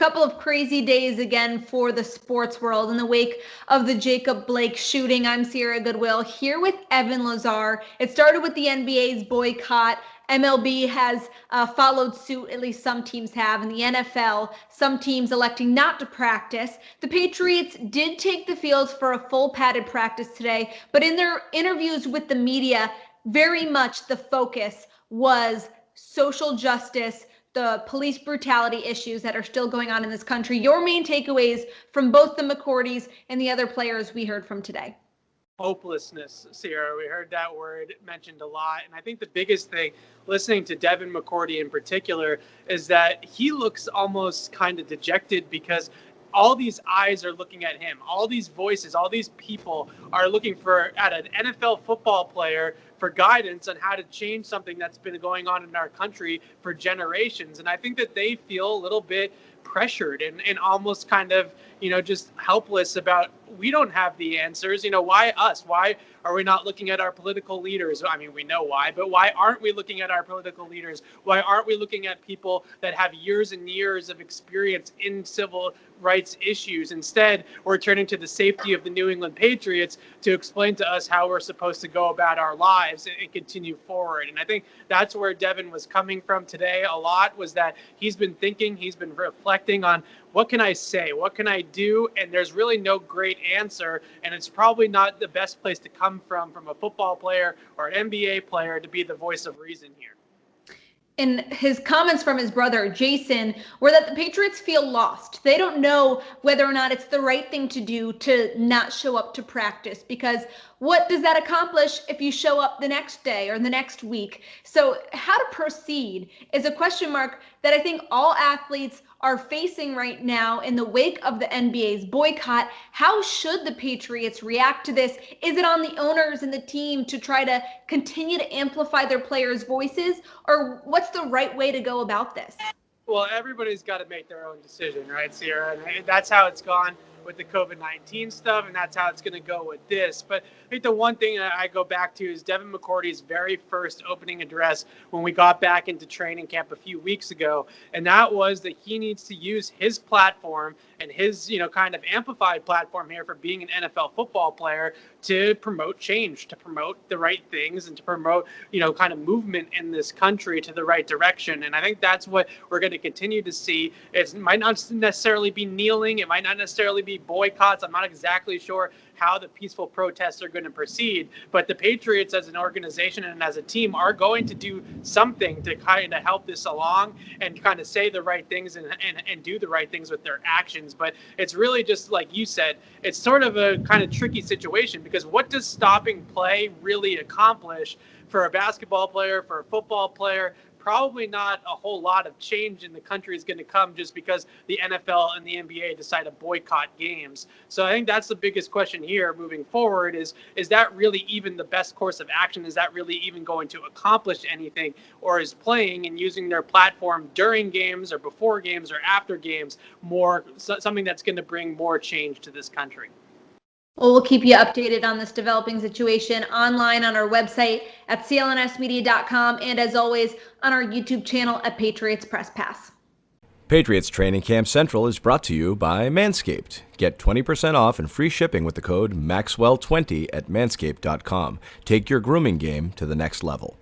couple of crazy days again for the sports world in the wake of the Jacob Blake shooting. I'm Sierra Goodwill here with Evan Lazar. It started with the NBA's boycott. MLB has followed suit, at least some teams have. In the NFL, some teams electing not to practice. The Patriots did take the field for a full padded practice today, but in their interviews with the media, very much the focus was social justice, the police brutality issues that are still going on in this country. Your main takeaways from both the McCourtys and the other players we heard from today? Hopelessness, Sierra. We heard that word mentioned a lot. And I think the biggest thing, listening to Devin McCourty in particular, is that he looks almost kind of dejected because all these eyes are looking at him. All these voices, all these people are looking at an NFL football player for guidance on how to change something that's been going on in our country for generations. And I think that they feel a little bit pressured and almost kind of, just helpless about, we don't have the answers. Why us? Why are we not looking at our political leaders? I mean, we know why, but why aren't we looking at our political leaders? Why aren't we looking at people that have years and years of experience in civil rights issues? Instead, we're turning to the safety of the New England Patriots to explain to us how we're supposed to go about our lives and continue forward. And I think that's where Devin was coming from today a lot, was that he's been thinking, he's been reflecting on, what can I say? What can I do? And there's really no great answer. And it's probably not the best place to come from a football player or an NBA player to be the voice of reason here. And his comments from his brother, Jason, were that the Patriots feel lost. They don't know whether or not it's the right thing to do to not show up to practice, because what does that accomplish if you show up the next day or the next week? So how to proceed is a question mark that I think all athletes are facing right now in the wake of the NBA's boycott. How should the Patriots react to this? Is it on the owners and the team to try to continue to amplify their players' voices, or what's the right way to go about this? Well, everybody's got to make their own decision, right, Sierra? And that's how it's gone with the COVID-19 stuff, and that's how it's going to go with this. But I think the one thing that I go back to is Devin McCourty's very first opening address when we got back into training camp a few weeks ago, and that was that he needs to use his platform and his, kind of amplified platform here for being an NFL football player to promote change, to promote the right things, and to promote, kind of movement in this country to the right direction. And I think that's what we're going to continue to see. It might not necessarily be kneeling. It might not necessarily be boycotts. I'm not exactly sure how the peaceful protests are going to proceed, but the Patriots as an organization and as a team are going to do something to kind of help this along and kind of say the right things and do the right things with their actions. But it's really just like you said, it's sort of a kind of tricky situation, because what does stopping play really accomplish for a basketball player, for a football player? Probably not a whole lot of change in the country is going to come just because the NFL and the NBA decide to boycott games. So I think that's the biggest question here moving forward is that really even the best course of action? Is that really even going to accomplish anything? Or is playing and using their platform during games or before games or after games more something that's going to bring more change to this country? Well, we'll keep you updated on this developing situation online on our website at clnsmedia.com, and as always on our YouTube channel at Patriots Press Pass. Patriots Training Camp Central is brought to you by Manscaped. Get 20% off and free shipping with the code MAXWELL20 at manscaped.com. Take your grooming game to the next level.